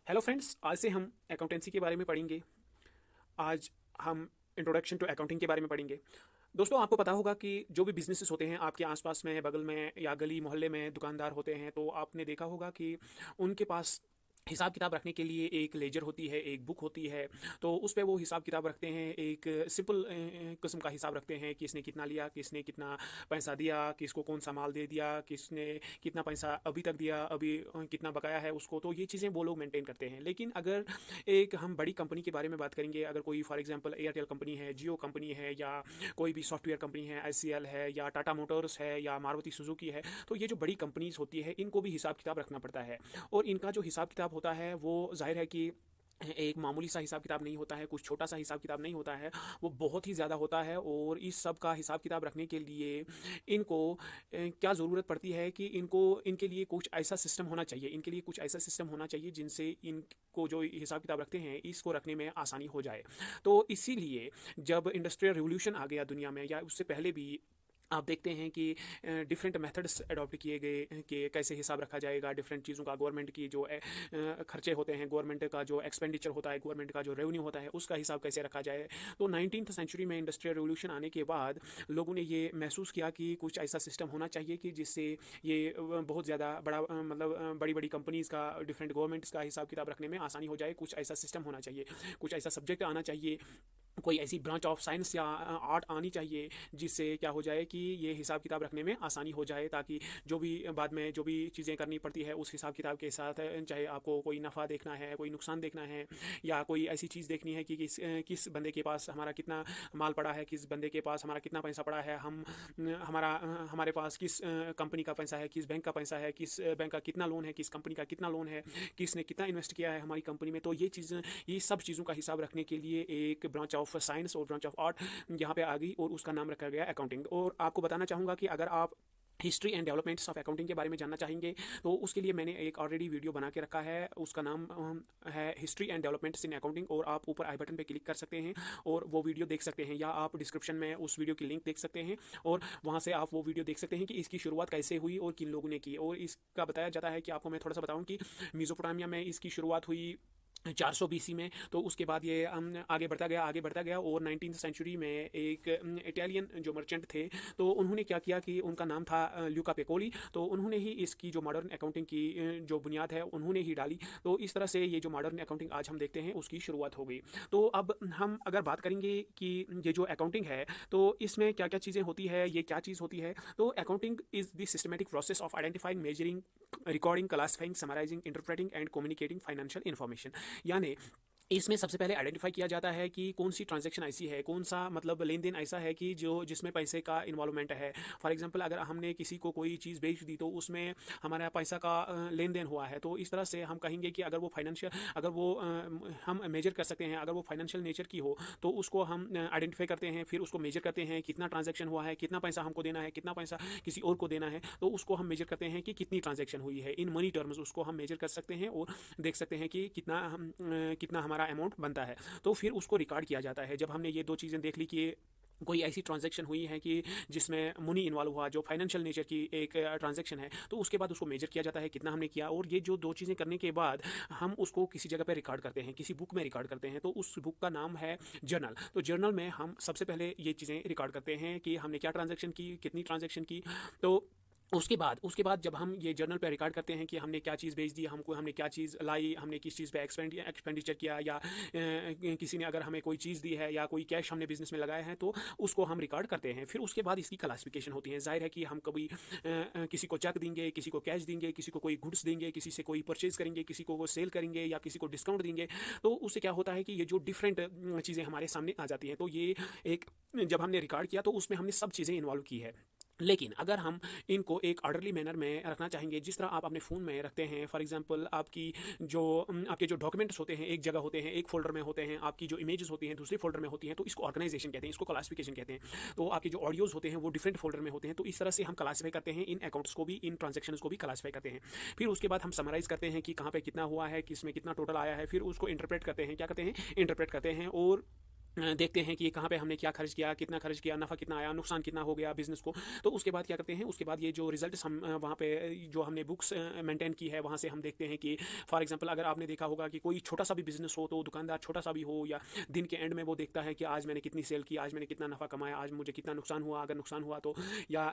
Hello friends, आज से हम अकाउंटेंसी के बारे में पढ़ेंगे। आज हम इंट्रोडक्शन टू अकाउंटिंग के बारे में पढ़ेंगे। दोस्तों, आपको पता होगा कि जो भी बिजनेसेस होते हैं आपके आसपास में, बगल में या गली मोहल्ले में दुकानदार होते हैं, तो आपने देखा होगा कि उनके पास हिसाब किताब रखने के लिए एक लेजर होती है, एक बुक होती है। तो उस पे वो हिसाब किताब रखते हैं, एक सिंपल किस्म का हिसाब रखते हैं कि किसने कितना लिया, किसने कितना पैसा दिया, किसको कौन सा माल दे दिया, किसने कितना पैसा अभी तक दिया, अभी कितना बकाया है उसको। तो ये चीज़ें वो लोग मेंटेन करते हैं। लेकिन अगर एक हम बड़ी कंपनी के बारे में बात करेंगे, अगर कोई फॉर एग्जांपल एयरटेल कंपनी है, जियो कंपनी है, या कोई भी सॉफ्टवेयर कंपनी है, एचसीएल है, या टाटा मोटर्स है, या मारुति सुजुकी है, तो ये जो बड़ी कंपनीज होती है इनको भी हिसाब किताब रखना पड़ता है। और इनका जो हिसाब किताब होता है वो जाहिर है कि एक मामूली सा हिसाब किताब नहीं होता है, कुछ छोटा सा हिसाब किताब नहीं होता है, वो बहुत ही ज़्यादा होता है। और इस सब का हिसाब किताब रखने के लिए इनको क्या ज़रूरत पड़ती है कि इनके लिए कुछ ऐसा सिस्टम होना चाहिए, इनके लिए कुछ ऐसा सिस्टम होना चाहिए जिनसे इनको जो हिसाब किताब रखते हैं इसको रखने में आसानी हो जाए। तो इसीलिए जब इंडस्ट्रियल रिवोल्यूशन आ गया दुनिया में, या उससे पहले भी आप देखते हैं कि डिफरेंट मेथड्स अडॉप्ट किए गए कि कैसे हिसाब रखा जाएगा डिफरेंट चीज़ों का। गवर्नमेंट की जो खर्चे होते हैं, गवर्नमेंट का जो एक्सपेंडिचर होता है, गवर्नमेंट का जो रेवेन्यू होता है, उसका हिसाब कैसे रखा जाए। तो 19th सेंचुरी में इंडस्ट्रियल रिवोल्यूशन आने के बाद लोगों ने ये महसूस किया कि कुछ ऐसा सिस्टम होना चाहिए कि जिससे ये बहुत ज़्यादा बड़ा मतलब बड़ी बड़ी कंपनीज़ का, डिफरेंट गवर्नमेंट्स का हिसाब किताब रखने में आसानी हो जाए। कुछ ऐसा सिस्टम होना चाहिए, कुछ ऐसा सब्जेक्ट आना चाहिए, कोई ऐसी ब्रांच ऑफ साइंस या आर्ट आनी चाहिए जिससे क्या हो जाए कि ये हिसाब किताब रखने में आसानी हो जाए, ताकि जो भी बाद में जो भी चीज़ें करनी पड़ती है उस हिसाब किताब के साथ, चाहे आपको कोई नफ़ा देखना है, कोई नुकसान देखना है, या कोई ऐसी चीज़ देखनी है कि किस बंदे के पास हमारा कितना माल पड़ा है, किस बंदे के पास हमारा कितना पैसा पड़ा है, हमारे पास किस कंपनी का पैसा है, किस बैंक का पैसा है, किस बैंक का कितना लोन है, किस कंपनी का कितना लोन है, किसने कितना इन्वेस्ट किया है हमारी कंपनी में। तो ये सब चीज़ों का हिसाब रखने के लिए एक ब्रांच ऑफ साइंस और ब्रांच ऑफ आर्ट यहाँ पे आ गई, और उसका नाम रखा गया अकाउंटिंग। और आपको बताना चाहूँगा कि अगर आप history and developments of accounting के बारे में जानना चाहेंगे तो उसके लिए मैंने एक ऑलरेडी वीडियो बना के रखा है। उसका नाम है history and developments in accounting, और आप ऊपर आई बटन पे क्लिक कर सकते हैं और वो वीडियो देख सकते हैं, या आप डिस्क्रिप्शन में उस वीडियो की लिंक देख सकते हैं और वहाँ से आप वो वीडियो देख सकते हैं कि इसकी शुरुआत कैसे हुई और किन लोगों ने की। और इसका बताया जाता है कि आपको मैं थोड़ा सा बताऊँ कि मेसोपोटामिया में इसकी शुरुआत हुई 400 बीसी में। तो उसके बाद ये आगे बढ़ता गया और 19th सेंचुरी में एक इटालियन जो मर्चेंट थे, तो उन्होंने क्या किया कि उनका नाम था ल्यूका पेकोली। तो उन्होंने ही इसकी जो मॉडर्न अकाउंटिंग की जो बुनियाद है उन्होंने ही डाली। तो इस तरह से ये जो मॉडर्न अकाउंटिंग आज हम देखते हैं उसकी शुरुआत हो गई। तो अब हम अगर बात करेंगे कि ये जो अकाउंटिंग है तो इसमें क्या क्या चीज़ें होती है, ये क्या चीज़ होती है। तो accounting is the systematic process of identifying, measuring, recording, classifying, summarising, interpreting and communicating financial information. यानी इसमें सबसे पहले आइडेंटिफाई किया जाता है कि कौन सी ट्रांजैक्शन ऐसी है, कौन सा मतलब लेन देन ऐसा है कि जिसमें पैसे का इन्वॉल्वमेंट है। फॉर एग्जांपल अगर हमने किसी को कोई चीज़ बेच दी तो उसमें हमारा पैसा का लेन देन हुआ है। तो इस तरह से हम कहेंगे कि अगर वो फाइनेंशियल, अगर वो हम मेजर कर सकते हैं, अगर वो फाइनेंशियल नेचर की हो तो उसको हम आइडेंटिफाई करते हैं, फिर उसको मेजर करते हैं कितना ट्रांजैक्शन हुआ है, कितना पैसा हमको देना है, कितना पैसा किसी और को देना है। तो उसको हम मेजर करते हैं कि कितनी ट्रांजैक्शन हुई है इन मनी टर्म्स, उसको हम मेजर कर सकते हैं और देख सकते हैं कि कितना हमारा अमाउंट बनता है। तो फिर उसको रिकॉर्ड किया जाता है। जब हमने ये दो चीज़ें देख ली कि कोई ऐसी ट्रांजैक्शन हुई है कि जिसमें मनी इन्वॉल्व हुआ, जो फाइनेंशियल नेचर की एक ट्रांजैक्शन है, तो उसके बाद उसको मेजर किया जाता है कितना हमने किया। और ये जो दो चीज़ें करने के बाद हम उसको किसी जगह पे रिकॉर्ड करते हैं, किसी बुक में रिकॉर्ड करते हैं। तो उस बुक का नाम है जर्नल। तो जर्नल में हम सबसे पहले ये चीज़ें रिकॉर्ड करते हैं कि हमने क्या ट्रांजैक्शन की, कितनी ट्रांजैक्शन की। तो उसके बाद जब हम ये जर्नल पे रिकॉर्ड करते हैं कि हमने क्या चीज़ बेच दी, हमने क्या चीज़ लाई, हमने किस चीज़ पे एक्सपेंडिचर किया, या किसी ने अगर हमें कोई चीज़ दी है या कोई कैश हमने बिजनेस में लगाया है, तो उसको हम रिकॉर्ड करते हैं। फिर उसके बाद इसकी क्लासिफिकेशन होती है। जाहिर है कि हम कभी किसी को चेक देंगे, किसी को कैश देंगे, किसी को कोई गुड्स देंगे, किसी से कोई परचेज करेंगे, किसी को वो सेल करेंगे, या किसी को डिस्काउंट देंगे। तो उससे क्या होता है कि ये जो डिफरेंट चीज़ें हमारे सामने आ जाती हैं। तो ये एक जब हमने रिकॉर्ड किया तो उसमें हमने सब चीज़ें इन्वॉल्व की है। लेकिन अगर हम इनको एक ऑर्डरली मैनर में रखना चाहेंगे, जिस तरह आप अपने फ़ोन में रखते हैं, फॉर एग्जांपल आपके जो डॉक्यूमेंट्स होते हैं एक जगह होते हैं, एक फ़ोल्डर में होते हैं, आपकी जो इमेजेस होती हैं दूसरे फ़ोल्डर में होती हैं, तो इसको ऑर्गेनाइजेशन कहते हैं, इसको क्लासिफिकेशन कहते हैं। तो आपके जो ऑडियोज़ होते हैं वो डिफरेंट फ़ोल्डर में होते हैं। तो इस तरह से हम क्लासीफाई करते हैं इन अकाउंट्स को भी, इन ट्रांजेक्शन्स को भी क्लासीफाई करते हैं। फिर उसके बाद हम समराइज़ करते हैं कि कहाँ पे कितना हुआ है, किस में कितना टोटल आया है। फिर उसको इंटरप्रेट करते हैं, क्या करते हैं, इंटरप्रेट करते हैं। और देखते हैं कि कहाँ पे हमने क्या खर्च किया, कितना खर्च किया, नफ़ा कितना आया, नुकसान कितना हो गया बिज़नेस को। तो उसके बाद क्या करते हैं, उसके बाद ये जो रिज़ल्ट्स हम वहाँ पे जो हमने बुक्स मेंटेन की है वहाँ से हम देखते हैं कि फॉर एग्जांपल अगर आपने देखा होगा कि कोई छोटा सा भी बिज़नेस हो, तो दुकानदार छोटा सा भी हो, या दिन के एंड में वो देखता है कि आज मैंने कितनी सेल की, आज मैंने कितना नफ़ा कमाया, आज मुझे कितना नुकसान हुआ, अगर नुकसान हुआ तो, या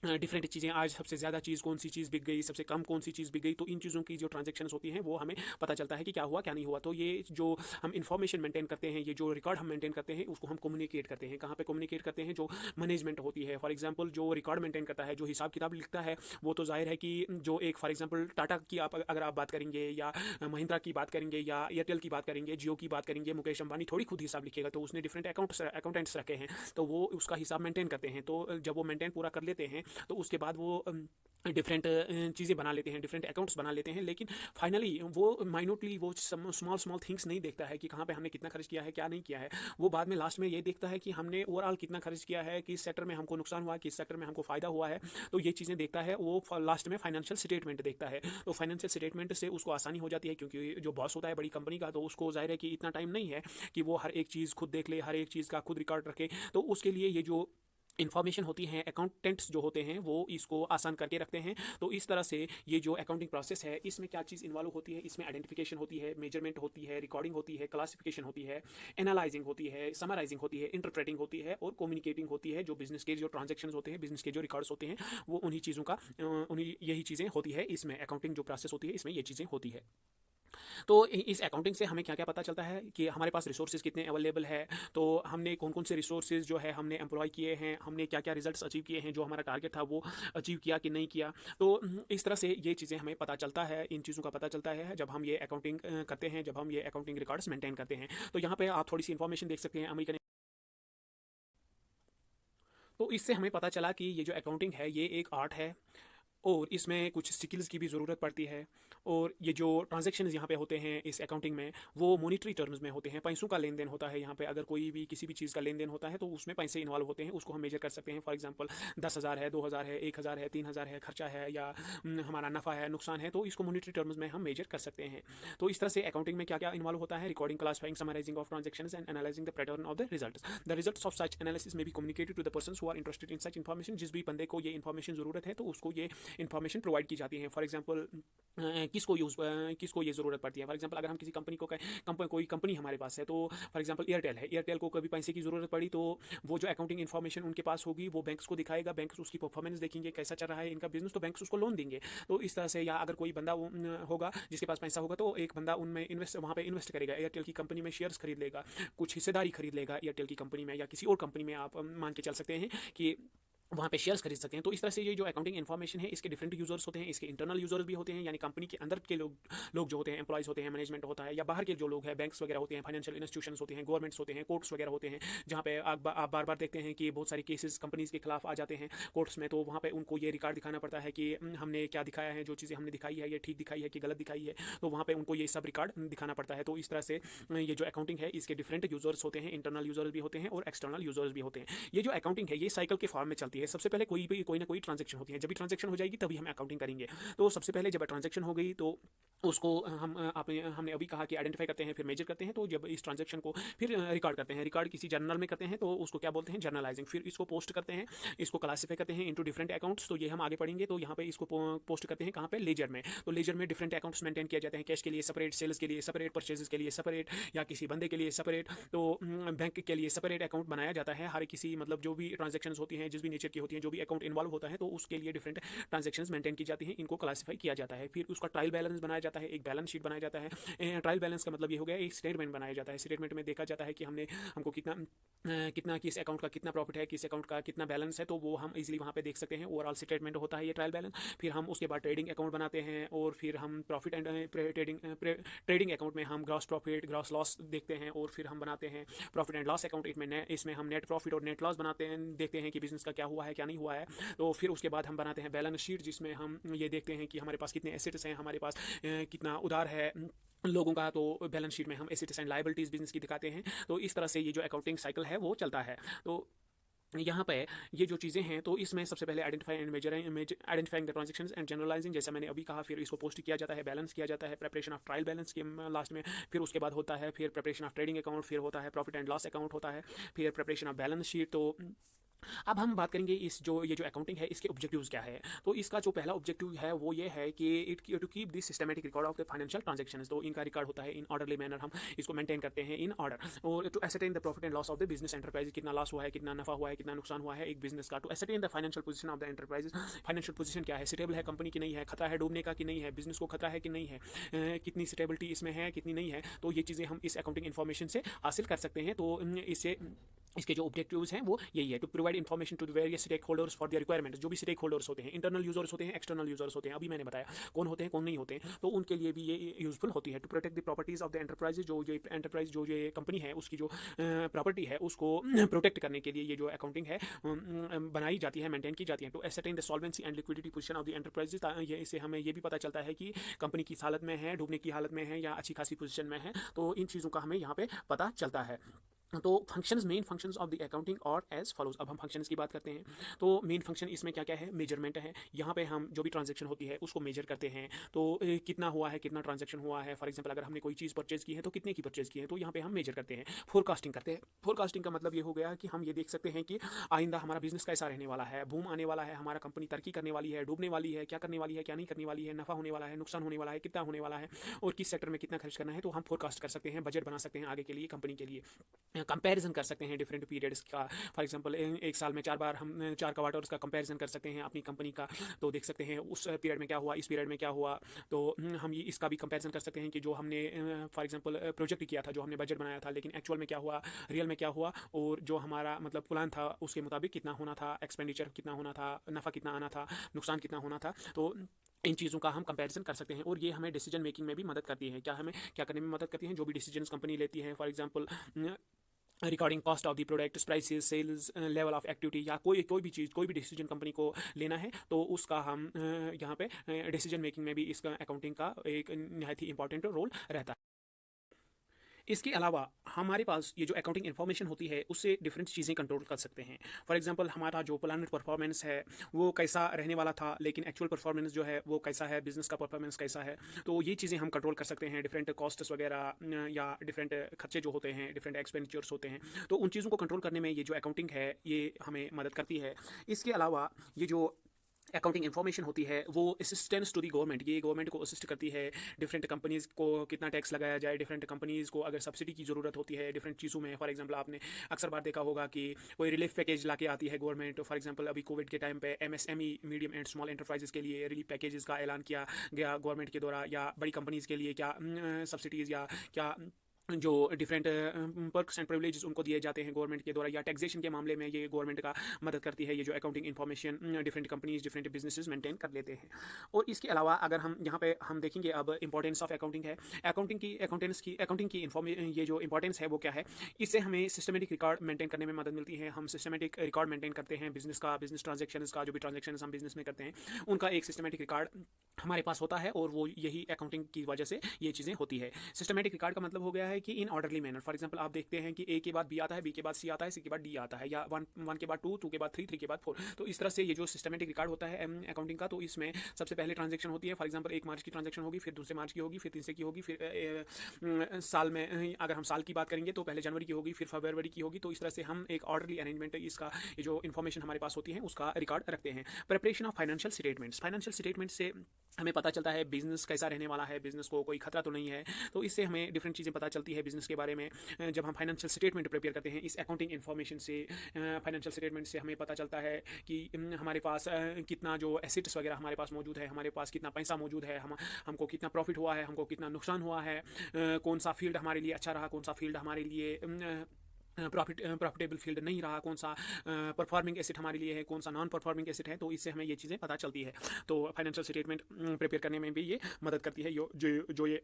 डिफरेंट चीज़ें, आज सबसे ज़्यादा चीज़ कौन सी चीज़ बिक गई, सबसे कम कौन सी चीज़ बिक गई। तो इन चीज़ों की जो ट्रांजेक्शन्स होती हैं वो हमें पता चलता है कि क्या हुआ क्या नहीं हुआ। तो ये जो हम इन्फॉर्मेशन मेंटेन करते हैं, ये जो रिकॉर्ड हम मेंटेन करते हैं, उसको हम कम्युनिकेट करते हैं। कहाँ पे कम्युनिकेट करते हैं? जो मैनेजमेंट होती है। फॉर एग्जांपल जो रिकॉर्ड मेंटेन करता है, जो हिसाब किताब लिखता है, वो तो जाहिर है कि जो एक फॉर एग्जांपल टाटा की आप अगर आप बात करेंगे, या महिंद्रा की बात करेंगे, या एयरटेल की बात करेंगे, जियो की बात करेंगे, मुकेश अंबानी थोड़ी खुद हिसाब लिखेगा। तो उसने डिफरेंट अकाउंटेंट्स रखे हैं, तो वो उसका हिसाब मेंटेन करते हैं। तो जब वो मेंटेन पूरा कर लेते हैं, तो उसके बाद वो डिफरेंट चीज़ें बना लेते हैं, डिफरेंट अकाउंट्स बना लेते हैं। लेकिन फाइनली वो माइन्यूटली वो स्मॉल स्मॉल थिंग्स नहीं देखता है कि कहाँ पे हमने कितना खर्च किया है, क्या नहीं किया है। वो बाद में लास्ट में ये देखता है कि हमने ओवरऑल कितना खर्च किया है, किस सेक्टर में हमको नुकसान हुआ, किस सेक्टर में हमको फ़ायदा हुआ है। तो ये चीज़ें देखता है वो, लास्ट में फाइनेंशियल स्टेटमेंट देखता है। तो फाइनेंशियल स्टेटमेंट से उसको आसानी हो जाती है, क्योंकि जो बॉस होता है बड़ी कंपनी का, तो उसको जाहिर है कि इतना टाइम नहीं है कि वो हर एक चीज़ खुद देख ले, हर एक चीज़ का खुद रिकॉर्ड रखे। तो उसके लिए ये जो इन्फॉर्मेशन होती हैं, अकाउंटेंट्स जो होते हैं वो इसको आसान करके रखते हैं। तो इस तरह से ये जो अकाउंटिंग प्रोसेस है, इसमें क्या चीज़ इन्वॉल्व होती है? इसमें आइडेंटिफिकेशन होती है, मेजरमेंट होती है, रिकॉर्डिंग होती है, क्लासिफिकेशन होती है, एनालाइजिंग होती है, समराइजिंग होती है, इंटरप्रेटिंग होती है, और कम्युनिकेटिंग होती है। जो बिजनेस के जो ट्रांजेक्शन होते हैं, बिजनेस के जो रिकॉर्ड्स होते हैं, वो उन्हीं चीज़ों का उन्हीं यही चीज़ें होती है। इसमें अकाउंटिंग जो प्रोसेस होती है, इसमें ये चीज़ें होती है। तो इस अकाउंटिंग से हमें क्या-क्या पता चलता है कि हमारे पास रिसोर्सेज़ कितने अवेलेबल है, तो हमने कौन-कौन से रिसोर्सेज़ जो है हमने एम्प्लॉय किए हैं, हमने क्या-क्या रिजल्ट्स अचीव किए हैं, जो हमारा टारगेट था वो अचीव किया कि नहीं किया। तो इस तरह से ये चीज़ें हमें पता चलता है, इन चीज़ों का पता चलता है जब हम ये अकाउंटिंग करते हैं, जब हम ये अकाउंटिंग रिकॉर्ड्स मेंटेन करते हैं। तो यहाँ पे आप थोड़ी-सी इन्फॉर्मेशन देख सकते हैं अमेरिकन। तो इससे हमें पता चला कि ये जो अकाउंटिंग है ये एक आर्ट है, और इसमें कुछ स्किल्स की भी ज़रूरत पड़ती है। और ये जो ट्रांजैक्शंस यहाँ पे होते हैं इस अकाउंटिंग में, वो मॉनेटरी टर्म्स में होते हैं, पैसों का लेन देन होता है। यहाँ पे अगर कोई भी किसी भी चीज़ का लेन देन होता है, तो उसमें पैसे इन्वॉल्व होते हैं, उसको हम मेजर कर सकते हैं। फॉर एग्जांपल 10,000 है, 2,000 है, 1,000 है, 3,000 है, खर्चा है, या हमारा नफ़ा है, नुकसान है, तो इसको मॉनेटरी टर्म्स में हम मेजर कर सकते हैं। तो इस तरह से अकाउंटिंग में क्या क्या इन्वॉल्व होता है? Recording, classifying, summarising of transactions, and analysing the pattern of the results of such analysis may be communicated to the persons who are interested in such information. जिस भी बंदे को ये इन्फॉर्मेशन ज़रूरत है, तो उसको ये इन्फॉर्मेशन प्रोवाइड की जाती है। फॉर एग्जांपल किसको ये ज़रूरत पड़ती है? फॉर एग्जांपल अगर हम किसी कंपनी को कोई कंपनी हमारे पास है, तो फॉर एग्जांपल एयरटेल है, एयरटेल को कभी पैसे की ज़रूरत पड़ी, तो वो जो अकाउंटिंग इन्फॉर्मेशन उनके पास होगी वो बैंक्स को दिखाएगा, बैंक्स उसकी परफॉर्मेंस देखेंगे, कैसा चल रहा है इनका बिजनेस, तो बैंक्स उसको लोन देंगे। तो इस तरह से, या अगर कोई बंदा होगा जिसके पास पैसा होगा, तो एक बंदा उनमें वहाँ पे इन्वेस्ट करेगा, एयरटेल की कंपनी में शेयर्स खरीद लेगा, कुछ हिस्सेदारी खरीद लेगा एयरटेल की कंपनी में, या किसी और कंपनी में। आप मान के चल सकते हैं कि वहाँ पे शेयर्स खरीद सकते हैं। तो इस तरह से ये जो अकाउंटिंग इन्फॉर्मेशन है, इसके डिफरेंट यूजर्स होते हैं, इसके इंटरनल यूजर्स भी होते हैं, यानी कंपनी के अंदर के लोग जो होते हैं, एम्प्लॉयज़ होते हैं, मैनेजमेंट होता है, या बाहर के जो लोग हैं, बैंक्स वगैरह होते हैं, फाइनेंशियल इंस्टीट्यूशंस होते हैं, गवर्नमेंट्स होते हैं, कोर्ट्स वगैरह होते हैं, जहाँ पे आप बार बार देखते हैं कि बहुत सारे केसेस कंपनीज के खिलाफ आ जाते हैं कोर्ट्स में। तो वहाँ पे उनको ये रिकॉर्ड दिखाना पड़ता है कि हमने क्या दिखाया है, जो चीज़ें हमने दिखाई है ये ठीक दिखाई है कि गलत दिखाई है। तो वहाँ पे उनको ये सब रिकॉर्ड दिखाना पड़ता है। तो इस तरह से ये जो अकाउंटिंग है, इसके डिफरेंट यूजर्स होते हैं, इंटरनल यूजर्स भी होते हैं और एक्सटर्नल यूजर्स भी होते हैं। ये जो अकाउंटिंग है, ये साइकिल के फॉर्म में चलती है। सबसे पहले कोई ना कोई ट्रांजैक्शन होती है, जब भी ट्रांजैक्शन हो जाएगी तभी हम अकाउंटिंग करेंगे। तो सबसे पहले जब ट्रांजैक्शन हो गई, तो उसको हमने अभी कहा कि आइडेंटिफाई करते हैं, फिर मेजर करते हैं। तो जब इस ट्रांजैक्शन को फिर रिकॉर्ड करते हैं, रिकॉर्ड किसी जर्नल में करते हैं, तो उसको क्या बोलते हैं? जर्नलाइजिंग। फिर इसको पोस्ट करते हैं, इसको क्लासीफाई करते हैं इनटू डिफरेंट अकाउंट्स। तो ये हम आगे पढ़ेंगे। तो यहाँ पे इसको पोस्ट करते हैं कहाँ पे? लेजर में। तो लेजर में डिफरेंट अकाउंट्स मेंटेन किया जाते हैं, कैश के लिए सेपरेट, सेल्स के लिए सेपरेट, परचेजेस के लिए सेपरेट, या किसी बंदे के लिए सेपरेट। तो बैंक के लिए सेपरेट अकाउंट बनाया जाता है। हर किसी मतलब जो भी ट्रांजैक्शन होती हैं, जिस भी नेचर की होती हैं, जो भी अकाउंट इन्वॉल्व होता है, तो उसके लिए डिफरेंट ट्रांजैक्शंस मेंटेन की जाती हैं, इनको क्लासीफाई किया जाता है। फिर उसका ट्रायल बैलेंस बनाया जाता है, एक बैलेंस शीट बनाया जाता है। ट्रायल बैलेंस का मतलब ये हो गया, एक स्टेटमेंट बनाया जाता है। स्टेटमेंट में देखा जाता है कि हमको कितना किस अकाउंट का कितना प्रॉफिट है, किस अकाउंट का कितना बैलेंस है, तो वो हम इजीली वहाँ पे देख सकते हैं। ओवरऑल स्टेटमेंट होता है ये ट्रायल बैलेंस। फिर हम उसके बाद ट्रेडिंग अकाउंट बनाते हैं, और फिर हम प्रॉफिट एंड ट्रेडिंग अकाउंट में हम ग्रॉस प्रॉफिट, ग्रॉस लॉस देखते हैं, और फिर हम बनाते हैं प्रॉफिट एंड लॉस अकाउंट। इसमें हम नेट प्रॉफिट और नेट लॉस बनाते हैं, देखते हैं कि बिजनेस का क्या हुआ है, क्या नहीं हुआ है। तो फिर उसके बाद हम बनाते हैं बैलेंस शीट, जिसमें हम ये देखते हैं कि हमारे पास कितने एसेट्स हैं, हमारे पास कितना उधार है लोगों का। तो बैलेंस शीट में हम एसेट्स एंड लायबिलिटीज बिजनेस की दिखाते हैं। तो इस तरह से ये जो अकाउंटिंग साइकिल है वो चलता है। तो यहाँ पे ये जो चीज़ें हैं तो इसमें सबसे पहले identify and measure identifying the transactions and journalising, जैसा मैंने अभी कहा, फिर इसको पोस्ट किया जाता है, बैलेंस किया जाता है, प्रिपरेशन ऑफ ट्रायल बैलेंस के लास्ट में, फिर उसके बाद होता है फिर प्रिपरेशन ऑफ ट्रेडिंग अकाउंट, फिर होता है प्रॉफिट एंड लॉस अकाउंट होता है, फिर प्रिपरेशन ऑफ बैलेंस शीट। तो अब हम बात करेंगे इस जो ये जो अकाउंटिंग है इसके ऑब्जेक्टिव्स क्या है। तो इसका जो पहला ऑब्जेक्टिव है वो ये है कि it to keep this systematic record of the financial transactions. तो इनका रिकॉर्ड होता है इन ऑर्डरली मैनर, हम इसको मेंटेन करते हैं इन ऑर्डर। और to ascertain the profit and loss of the business enterprise, कितना लॉस हुआ है, कितना नफा हुआ है, कितना नुकसान हुआ है एक बिजनेस का। To ascertain the financial position of the enterprise, financial position क्या है, स्टेबल है कंपनी की नहीं है, खतरा है डूबने का कि नहीं है, बिजनेस को खतरा है कि नहीं है, कितनी स्टेबिलिटी इसमें है कितनी नहीं है। तो ये चीज़ें हम इस अकाउंटिंग इन्फॉर्मेशन से हासिल कर सकते हैं। तो इससे इसके जो ऑब्जेक्टिव्स हैं वो यही है, to provide information to the various stakeholders for the requirement. जो भी स्टेक होल्डर्स होते हैं, इंटरनल यूजर्स होते हैं, एक्सटर्नल यूजर्स होते हैं, अभी मैंने बताया कौन होते हैं कौन नहीं होते हैं, तो उनके लिए भी ये यूजफुल होती है। To protect the properties of the enterprise, जो ये एंटरप्राइज जो ये कंपनी है उसकी जो प्रॉपर्टी है उसको प्रोटेक्ट करने के लिए ये जो अकाउंटिंग है बनाई जाती है, मेंटेन की जाती है। To ascertain the solvency and liquidity position of the enterprise, ये इससे हमें ये भी पता चलता है कि कंपनी किस हालत में है, डूबने की हालत में है या अच्छी खासी पोजीशन में है। तो इन चीज़ों का हमें यहाँ पे पता चलता है। तो functions, main functions of the accounting और एज फॉलोज। अब हम फंक्शंस की बात करते हैं। तो मेन फंक्शन इसमें क्या क्या है, मेजरमेंट है। यहाँ पे हम जो भी ट्रांजैक्शन होती है उसको मेजर करते हैं। तो कितना हुआ है, कितना ट्रांजैक्शन हुआ है। फॉर एग्जांपल अगर हमने कोई चीज़ परचेज की है तो कितने की परचेज की है, तो यहाँ पे हम मेजर करते हैं। फोरकास्टिंग करते हैं। फोरकास्टिंग का मतलब ये हो गया कि हम ये देख सकते हैं कि आइंदा हमारा बिजनेस कैसा रहने वाला है, बूम आने वाला है, हमारा कंपनी तरक्की करने वाली है, डूबने वाली है, क्या करने वाली है, क्या नहीं करने वाली है, नफा होने वाला है, नुकसान होने वाला है, कितना होने वाला है, और किस सेक्टर में कितना खर्च करना है। तो हम फोरकास्ट कर सकते हैं, बजट बना सकते हैं आगे के लिए, कंपनी के लिए कंपैरिजन कर सकते हैं डिफरेंट पीरियड्स का। फॉर एग्जांपल एक साल में 4 बार हम 4 क्वार्टर्स का कंपैरिजन कर सकते हैं अपनी कंपनी का। तो देख सकते हैं उस पीरियड में क्या हुआ, इस पीरियड में क्या हुआ। तो हम ये इसका भी कंपैरिजन कर सकते हैं कि जो हमने फॉर एग्जांपल प्रोजेक्ट किया था, जो हमने बजट बनाया था, लेकिन एक्चुअल में क्या हुआ, रियल में क्या हुआ, और जो हमारा मतलब प्लान था उसके मुताबिक कितना होना था, एक्सपेंडिचर कितना होना था, नफ़ा कितना आना था, नुकसान कितना होना था। तो इन चीज़ों का हम कंपैरिजन कर सकते हैं। और ये हमें डिसीजन मेकिंग में भी मदद करती है। क्या हमें क्या करने में मदद करती है, जो भी डिसीजंस कंपनी लेती है। For example recording cost of the product, prices, sales, level of activity, या कोई भी चीज़, कोई भी डिसीजन कंपनी को लेना है तो उसका हम यहाँ पे डिसीजन मेकिंग में भी इसका अकाउंटिंग का एक नहायत ही इंपॉर्टेंट रोल रहता है। इसके अलावा हमारे पास ये जो अकाउंटिंग इन्फॉर्मेशन होती है उससे डिफरेंट चीज़ें कंट्रोल कर सकते हैं। फॉर एग्जांपल हमारा जो प्लानड परफॉर्मेंस है वो कैसा रहने वाला था, लेकिन एक्चुअल परफॉर्मेंस जो है वो कैसा है, बिजनेस का परफॉर्मेंस कैसा है। तो ये चीज़ें हम कंट्रोल कर सकते हैं। डिफरेंट कॉस्ट्स वगैरह या डिफरेंट खर्चे जो होते हैं, डिफरेंट एक्सपेंडिचर्स होते हैं, तो उन चीज़ों को कंट्रोल करने में ये जो अकाउंटिंग है ये हमें मदद करती है। इसके अलावा ये जो अकाउंटिंग इन्फॉर्मेशन होती है वो असिस्टेंस टू दी गवर्नमेंट, ये गवर्नमेंट को असिस्ट करती है। डिफरेंट कंपनीज़ को कितना टैक्स लगाया जाए, डिफरेंट कंपनीज़ को अगर सब्सिडी की ज़रूरत होती है डिफरेंट चीज़ों में। फॉर एग्जांपल आपने अक्सर बार देखा होगा कि कोई रिलीफ पैकेज लाके आती है गवर्नमेंट। फॉर एग्जांपल अभी कोविड के टाइम पे MSME, medium and small enterprises के लिए रिलीफ पैकेजेस का ऐलान किया गया गवर्नमेंट के द्वारा। या बड़ी कंपनीज़ के लिए क्या सब्सिडीज़ या क्या जो डिफरेंट पर्क्स एंड प्रिविलेजेस उनको दिए जाते हैं गवर्नमेंट के द्वारा, या टैक्सेशन के मामले में ये गवर्नमेंट का मदद करती है। ये जो accounting information different companies, different businesses maintain कर लेते हैं। और इसके अलावा अगर हम यहाँ पे हम देखेंगे अब इंपॉर्टेंस ऑफ अकाउंटिंग है। अकाउंटिंग की ये जो इंपॉर्टेंस है वो क्या है, इससे हमें सिस्टमेटिक रिकॉर्ड मेंटेन करने में मदद मिलती है। हम सिस्टमेटिक रिकॉर्ड मेंटेन करते हैं बिजनेस का, बिजनेस ट्रांजेक्शन का, जो भी ट्रांजेक्शन हम बिजनेस में करते हैं उनका एक सिस्टमेटिक रिकॉर्ड हमारे पास होता है। और वो यही अकाउंटिंग की वजह से ये चीज़ें होती है। सिस्टमेटिक रिकॉर्ड का मतलब हो गया है कि इन ऑर्डरली मैनर। फॉर एग्जांपल आप देखते हैं कि ए के बाद बी आता है, बी के बाद सी आता है, सी के बाद डी आता है, या वन के बाद टू, टू के बाद थ्री, थ्री के बाद फोर। तो इस तरह से ये जो सिस्टमेटिक रिकॉर्ड होता है अकाउंटिंग का, तो इसमें सबसे पहले ट्रांजेक्शन होती है। फॉर एग्जांपल 1 मार्च की ट्रांजेक्शन होगी, फिर दूसरे मार्च की होगी, फिर तीसरे की होगी, फिर साल में अगर हम साल की बात करेंगे तो पहले जनवरी की होगी, फिर फरवरी की होगी। तो इस तरह से हम एक ऑर्डरली अरेंजमेंट इसका ये जो इन्फॉर्मेशन हमारे पास होती है उसका रिकॉर्ड रखते हैं। Preparation of financial statements, financial statement से हमें पता चलता है बिजनेस कैसा रहने वाला है, बिजनेस को कोई खतरा तो नहीं है। तो इससे हमें डिफरेंट चीज़ें पता चलती है बिजनेस के बारे में। जब हम फाइनेंशियल स्टेटमेंट प्रिपेयर करते हैं इस अकाउंटिंग इन्फॉर्मेशन से, फाइनेंशियल स्टेटमेंट से हमें पता चलता है कि हमारे पास कितना जो एसेट्स वगैरह हमारे पास मौजूद है, हमारे पास कितना पैसा मौजूद है, हमको कितना प्रॉफिट हुआ है, हमको कितना नुकसान हुआ है, कौन सा फील्ड हमारे लिए अच्छा रहा, कौन सा फील्ड हमारे लिए प्रॉफिटेबल फील्ड नहीं रहा, कौन सा परफॉर्मिंग एसेट हमारे लिए है, कौन सा नॉन परफॉर्मिंग एसेट है। तो इससे हमें ये चीज़ें पता चलती है। तो फाइनेंशियल स्टेटमेंट प्रिपेयर करने में भी ये मदद करती है जो ये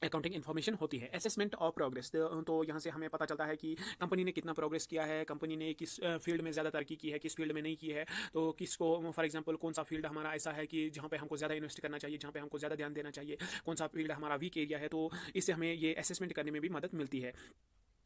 अकाउंटिंग इन्फॉर्मेशन होती है। असेसमेंट ऑफ प्रोग्रेस, तो यहाँ से हमें पता चलता है कि कंपनी ने कितना प्रोग्रेस किया है, कंपनी ने किस फील्ड में ज़्यादा तरक्की की है, किस फील्ड में नहीं की है। तो किसको फॉर एग्जांपल कौन सा फील्ड हमारा ऐसा है कि जहाँ पे हमको ज़्यादा इन्वेस्ट करना चाहिए, जहाँ पे हमको ज़्यादा ध्यान देना चाहिए, कौन सा फील्ड हमारा वीक एरिया है। तो इससे हमें ये असेसमेंट करने में भी मदद मिलती है।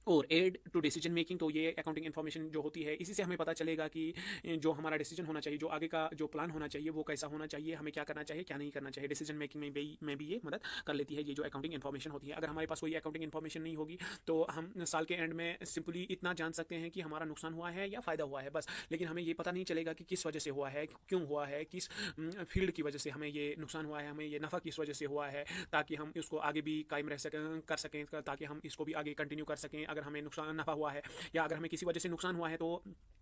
और एड टू डिसीजन मेकिंग। तो ये अकाउंटिंग इन्फॉर्मेशन जो होती है, इसी से हमें पता चलेगा कि जो हमारा डिसीजन होना चाहिए, जो आगे का जो प्लान होना चाहिए वो कैसा होना चाहिए, हमें क्या करना चाहिए क्या नहीं करना चाहिए। डिसीजन मेकिंग में भी ये मदद कर लेती है ये जो अकाउंटिंग इन्फॉर्मेशन होती है। अगर हमारे पास कोई अकाउंटिंग इन्फॉर्मेशन नहीं होगी तो हम साल के एंड में सिंपली इतना जान सकते हैं कि हमारा नुकसान हुआ है या फ़ायदा हुआ है बस, लेकिन हमें ये पता नहीं चलेगा कि किस वजह से हुआ है, क्यों हुआ है, किस फील्ड की वजह से हमें ये नुकसान हुआ है, हमें ये नफ़ा किस वजह से हुआ है, ताकि हम इसको आगे भी कायम रह सकें कर सकें, ताकि हम इसको भी आगे कंटिन्यू कर सकें। अगर हमें नुकसान नफ़ा हुआ है या अगर हमें किसी वजह से नुकसान हुआ है तो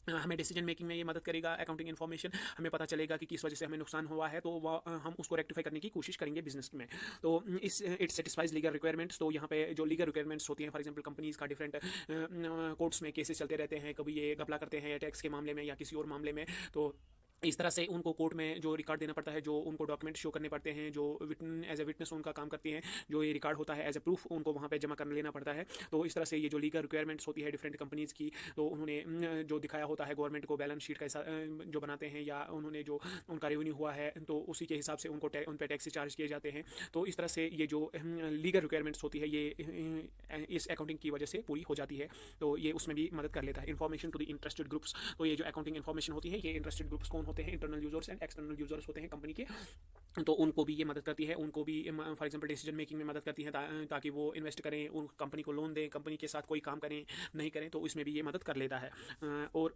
हमें डिसीजन मेकिंग में ये मदद करेगा अकाउंटिंग इन्फॉर्मेशन। हमें पता चलेगा कि किस वजह से हमें नुकसान हुआ है, तो हम उसको रेक्टिफाई करने की कोशिश करेंगे बिजनेस में। तो इस इट सेटिस्फाइज लीगल रिक्वायरमेंट्स। तो यहाँ पे जो लीगल रिक्वायरमेंट्स होती हैं, फॉर एग्जांपल कंपनीज का डिफरेंट कोर्ट्स में केसेस चलते रहते हैं, कभी ये घपला करते हैं टैक्स के मामले में या किसी और मामले में, तो इस तरह से उनको कोर्ट में जो रिकॉर्ड देना पड़ता है, जो उनको डॉक्यूमेंट शो करने पड़ते हैं, जो एज ए विटनेस उनका काम करती हैं, जो ये रिकॉर्ड होता है एज ए प्रूफ उनको वहाँ पे जमा कर लेना पड़ता है। तो इस तरह से ये जो लीगल रिक्वायरमेंट्स होती है डिफरेंट कंपनीज़ की, तो उन्होंने जो दिखाया होता है गवर्नमेंट को बैलेंस शीट कैसा जो बनाते हैं, या उन्होंने जो उनका रेवेन्यू हुआ है तो उसी के हिसाब से उनको उन पर टैक्स चार्ज किए जाते हैं। तो इस तरह से ये जो लीगल रिक्वायरमेंट्स होती है ये इस अकाउंटिंग की वजह से पूरी हो जाती है। तो ये उसमें भी मदद कर लेता है। Information to the interested groups. तो ये जो अकाउंटिंग इन्फॉर्मेशन होती है ये इंटरेस्टेड ग्रुप्स कौन होते हैं? Internal users and external users होते हैं कंपनी के। तो उनको भी ये मदद करती है, उनको भी फॉर एग्जांपल डिसीजन मेकिंग में मदद करती है, ताकि वो इन्वेस्ट करें, उन कंपनी को लोन दें, कंपनी के साथ कोई काम करें नहीं करें, तो इसमें भी ये मदद कर लेता है। और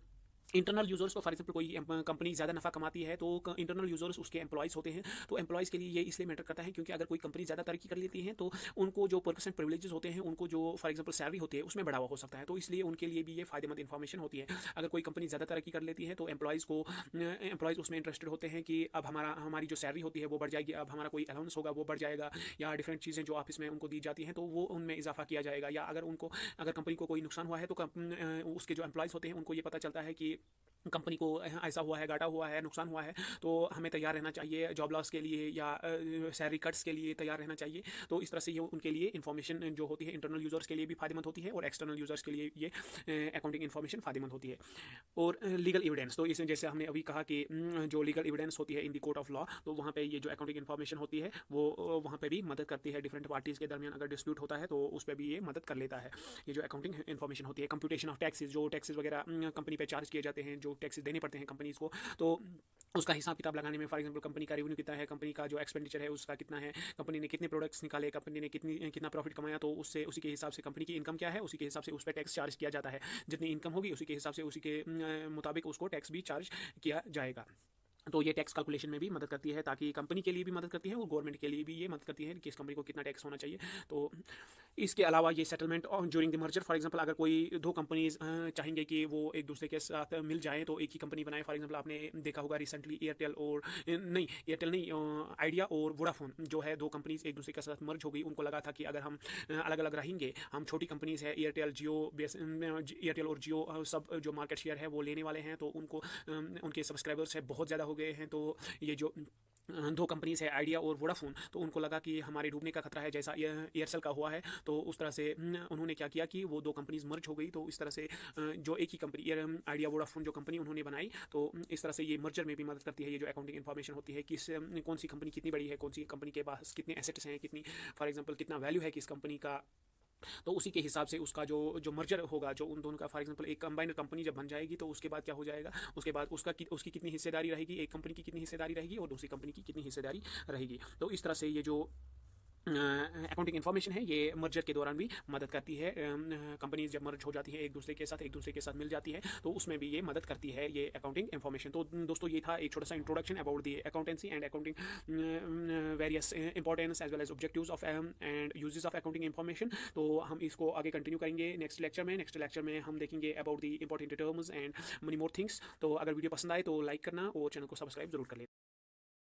इंटरनल यूजर्स को फॉर एग्जांपल कोई कंपनी ज़्यादा नफा कमाती है तो इंटरनल यूजर्स उसके एम्प्लॉयज़ होते हैं। तो एम्प्लॉयज़ के लिए ये इसलिए मैटर करता है क्योंकि अगर कोई कंपनी ज़्यादा तरक्की कर लेती है तो उनको जो परसेंट प्रिविलेजेस होते हैं, उनको जो फॉर एग्जांपल सैलरी होती है उसमें बढ़ावा हो सकता है। तो इसलिए उनके लिए भी ये फायदेमंद इन्फॉर्मेशन होती है। अगर कोई कंपनी ज़्यादा तरक्की कर लेती है तो एम्प्लॉयज़ उसमें इंटरेस्टेड होते हैं कि अब हमारी जो सैलरी होती है वो बढ़ जाएगी, अब हमारा कोई अलाउंस होगा वो बढ़ जाएगा, या डिफरेंट चीज़ें जो ऑफिस में उनको दी जाती हैं तो वो उनमें इजाफा किया जाएगा। या अगर कंपनी को कोई नुकसान हुआ है तो उसके जो एम्प्लॉयज़ होते हैं उनको ये पता चलता है कि कंपनी को ऐसा हुआ है, घाटा हुआ है, नुकसान हुआ है, तो हमें तैयार रहना चाहिए जॉब लॉस के लिए या सैलरी कट्स के लिए तैयार रहना चाहिए। तो इस तरह से ये उनके लिए इन्फॉर्मेशन जो होती है इंटरनल यूजर्स के लिए भी फायदेमंद होती है और एक्सटर्नल यूजर्स के लिए ये अकाउंटिंग इन्फॉर्मेशन फायदेमंद होती है। और लीगल एविडेंस। तो इसमें जैसे हमने अभी कहा कि जो लीगल एविडेंस होती है in the court of law, तो वहाँ पे ये जो अकाउंटिंग इन्फॉर्मेशन होती है वो वहाँ पे भी मदद करती है। डिफरेंट पार्टीज़ के दरमियान अगर डिस्प्यूट होता है तो उस पर भी ये मदद कर लेता है। ये जो अकाउंटिंग इन्फॉर्मेशन होती है, कंप्यूटेशन ऑफ टैक्सेस, जो टैक्सेस वगैरह कंपनी पे चार्ज किए जाते हैं, जो टैक्सेस देने पड़ते हैं कंपनीज़ को, तो उसका हिसाब किताब लगाने में फॉर एग्जांपल कंपनी का रेवेन्यू कितना है, कंपनी का जो एक्सपेंडिचर है उसका कितना है, कंपनी ने कितने प्रोडक्ट्स निकाले, कंपनी ने कितना प्रॉफिट कमाया, तो उससे उसी के हिसाब से कंपनी की इनकम क्या है उसी के हिसाब से उस पर टैक्स चार्ज किया जाता है। जितनी इनकम होगी उसी के हिसाब से उसी के मुताबिक उसको टैक्स भी चार्ज किया जाएगा। तो ये टैक्स कैलकुलेशन में भी मदद करती है, ताकि कंपनी के लिए भी मदद करती है और गवर्नमेंट के लिए भी ये मदद करती है कि इस कंपनी को कितना टैक्स होना चाहिए। तो इसके अलावा ये सेटलमेंट और during the merger, for example अगर कोई दो कंपनीज चाहेंगे कि वो एक दूसरे के साथ मिल जाएं तो एक ही कंपनी बनाए। फॉर एग्जांपल आपने देखा होगा रिसेंटली एयरटेल नहीं, आइडिया और वोडाफोन जो है, दो कंपनीज एक दूसरे के साथ मर्ज हो गई। उनको लगा था कि अगर हम अलग अलग रहेंगे, हम छोटी कंपनीज है एयरटेल और जियो सब जो मार्केट शेयर है वो लेने वाले हैं, तो उनको उनके सब्सक्राइबर्स है बहुत ज़्यादा हो गए हैं। तो ये जो दो कंपनीज है आइडिया और वोडाफोन, तो उनको लगा कि हमारे डूबने का खतरा है जैसा एयरसेल का हुआ है। तो उस तरह से उन्होंने क्या किया कि वो दो कंपनीज मर्ज हो गई। तो इस तरह से जो एक ही कंपनी आइडिया वोडाफोन जो कंपनी उन्होंने बनाई, तो इस तरह से ये मर्जर में भी मदद करती है। ये जो अकाउंटिंग इन्फॉर्मेशन होती है कि कौन सी कंपनी कितनी बड़ी है, कौन सी कंपनी के पास कितने एसेट्स हैं, कितनी फॉर एग्जांपल कितना वैल्यू है किस कंपनी का, तो उसी के हिसाब से उसका जो मर्जर होगा, जो उन दोनों का फॉर एग्जांपल एक कंबाइंड कंपनी जब बन जाएगी तो उसके बाद क्या हो जाएगा, उसके बाद उसकी कितनी हिस्सेदारी रहेगी, एक कंपनी की कितनी हिस्सेदारी रहेगी और दूसरी कंपनी की कितनी हिस्सेदारी रहेगी। तो इस तरह से ये जो अकाउंटिंग इन्फॉर्मेशन है ये मर्जर के दौरान भी मदद करती है। कंपनीज जब मर्ज हो जाती है एक दूसरे के साथ मिल जाती है, तो उसमें भी ये मदद करती है ये अकाउंटिंग इन्फॉर्मेशन। तो दोस्तों ये था एक छोटा सा introduction about the accountancy and accounting various importance as well as objectives of and uses of accounting information. तो हम इसको आगे कंटिन्यू करेंगे नेक्स्ट लेक्चर में हम देखेंगे about the important terms and money more things. तो अगर वीडियो पसंद आए तो लाइक करना और चैनल को सब्सक्राइब जरूर कर लेना।